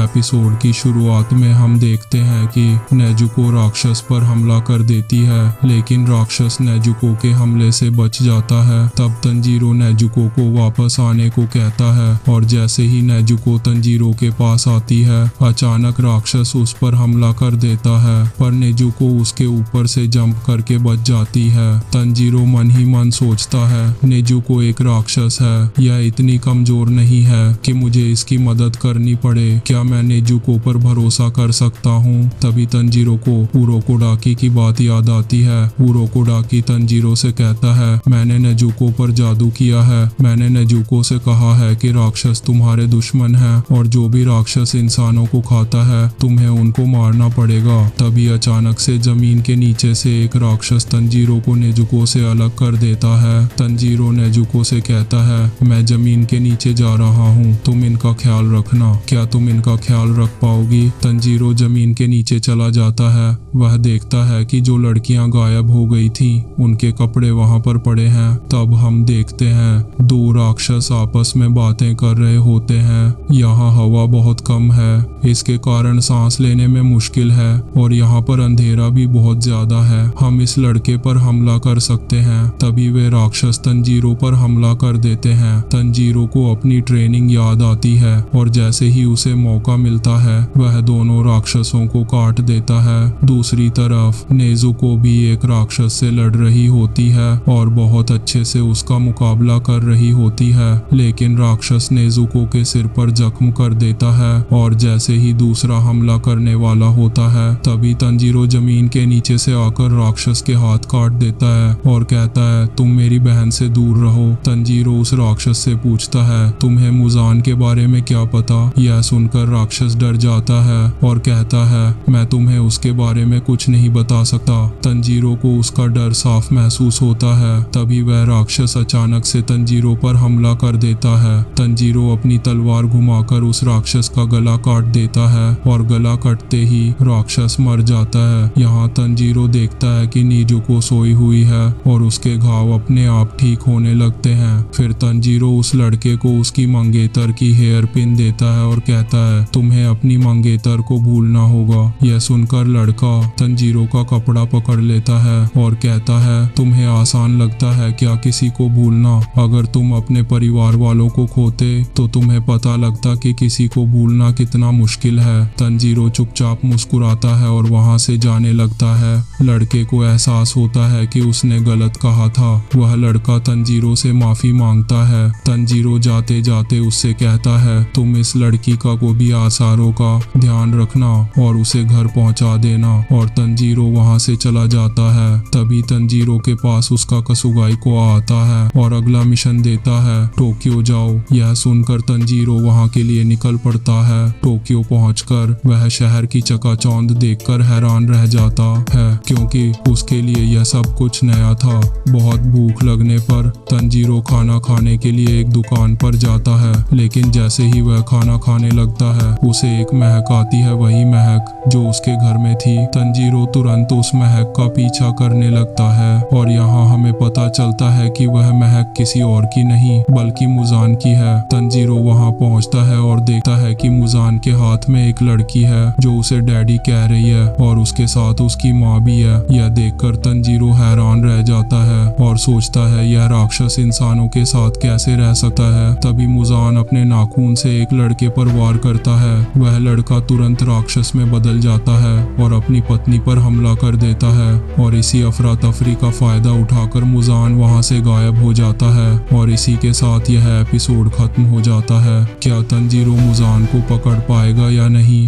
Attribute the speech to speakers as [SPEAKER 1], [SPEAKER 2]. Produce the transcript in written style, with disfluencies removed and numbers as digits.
[SPEAKER 1] Episode की शुरुआत में हम देखते हैं कि नेजुको राक्षस पर हमला कर देती है, लेकिन राक्षस नेजुको के हमले से बच जाता है। तब तंजीरो नेजुको को वापस आने को कहता है और जैसे ही नेजुको तंजीरो के पास आती है, अचानक राक्षस उस पर हमला कर देता है, पर नेजुको उसके ऊपर से जंप करके बच जाती है। तंजीरो मन ही मन सोचता है, नेजुको एक राक्षस है, यह इतनी कमजोर नहीं है कि मुझे इसकी मदद करनी पड़े। क्या मैं नेजुको पर भरोसा कर सकता हूँ? तभी तंजीरो को उरोकोडाकी की बात याद आती है। उरोकोडाकी तंजीरो से कहता है, मैंने नेजुको पर जादू किया है। मैंने नेजुको से कहा है कि राक्षस तुम्हारे दुश्मन है और जो भी राक्षस इंसानों को खाता है तुम्हें उनको मारना पड़ेगा। तभी अचानक से जमीन के नीचे से एक राक्षस तंजीरो को नेजुको से अलग कर देता है। तंजीरो नेजुको से कहता है, मैं जमीन के नीचे जा रहा हूँ, तुम इनका ख्याल रखना। क्या तुम इनका ख्याल रख पाओगी? तंजीरो जमीन के नीचे चला जाता है। वह देखता है कि जो लड़कियां गायब हो गई थी उनके कपड़े वहां पर पड़े हैं। तब हम देखते हैं दो राक्षस आपस में बातें कर रहे होते हैं। यहाँ हवा बहुत कम है, इसके कारण सांस लेने में मुश्किल है और यहाँ पर अंधेरा भी बहुत ज्यादा है। हम इस लड़के पर हमला कर सकते हैं। तभी वे राक्षस तंजीरो पर हमला कर देते हैं। तंजीरो को अपनी ट्रेनिंग याद आती है और जैसे ही उसे मौका मिलता है वह दोनों राक्षसों को काट देता है। दूसरी तरफ नेजुको भी एक राक्षस से लड़ रही होती है और बहुत अच्छे से उसका मुकाबला कर रही होती है, लेकिन राक्षस नेजुको के सिर पर जख्म कर देता है और जैसे ही दूसरा हमला करने वाला होता है तभी तंजीरो जमीन के नीचे से आकर राक्षस के हाथ काट देता है और कहता है, तुम मेरी बहन से दूर रहो। तंजीरो उस राक्षस से पूछता है, तुम्हें मुजान के बारे में क्या पता? यह सुनकर राक्षस डर जाता है और कहता है, मैं तुम्हें उसके बारे में कुछ नहीं बता सकता। तंजीरो को उसका डर साफ महसूस होता है। तभी वह राक्षस अचानक से तंजीरो पर हमला कर देता है। तंजीरो अपनी तलवार घुमाकर उस राक्षस का गला काट देता है और गला कटते ही राक्षस मर जाता है। यहाँ तंजीरो देखता है कि नेजुको सोई हुई है और उसके घाव अपने आप ठीक होने लगते हैं। फिर तंजीरो उस लड़के को उसकी मंगेतर की हेयर पिन देता है और कहता है, तुम्हें अपनी मंगेतर को भूलना होगा। यह सुनकर लड़का तंजीरो का कपड़ा पकड़ लेता है और कहता है, तुम्हें आसान लगता है क्या किसी को भूलना? अगर तुम अपने परिवार वालों को खोते तो तुम्हें पता लगता कि किसी को भूलना कितना मुश्किल है। तंजीरो चुपचाप मुस्कुराता है और वहां से जाने लगता है। लड़के को एहसास होता है कि उसने गलत कहा था। वह लड़का तंजीरो से माफी मांगता है। तंजीरो जाते जाते उससे कहता है, तुम इस लड़की का को भी आसारों का ध्यान रखना और उसे घर पहुंचा देना। और तंजीरो वहां से चला जाता है। तभी तंजीरो के पास उसका कसुगाई को आता है और अगला मिशन देता है, टोक्यो जाओ। यह सुनकर तंजीरो वहां के लिए निकल पड़ता है। टोक्यो पहुंचकर वह शहर की चकाचौंध देखकर हैरान रह जाता है, क्योंकि उसके लिए यह सब कुछ नया था। बहुत भूख लगने पर तंजीरो खाना खाने के लिए एक दुकान पर जाता है, लेकिन जैसे ही वह खाना खाने लगता है उसे एक महक आती है, वही महक जो उसके घर में थी। तंजीरो तुरंत उस महक का पीछा करने लगता है और यहाँ हमें पता चलता है कि वह महक किसी और की नहीं बल्कि मुजान की है। तंजीरो वहाँ पहुँचता है और देखता है कि मुजान के हाथ में एक लड़की है जो उसे डैडी कह रही है और उसके साथ उसकी माँ भी है। यह देखकर तंजीरो हैरान रह जाता है और सोचता है, यह राक्षस इंसानों के साथ कैसे रह सकता है। तभी मुजान अपने नाखून से एक लड़के पर वार करता है। वह लड़का तुरंत राक्षस में बदल जाता है और अपनी पत्नी पर हमला कर देता है और इसी अफरा तफरी का फायदा उठाकर मुजान वहां से गायब हो जाता है और इसी के साथ यह एपिसोड खत्म हो जाता है। क्या तंजीरो मुजान को पकड़ पाएगा या नहीं,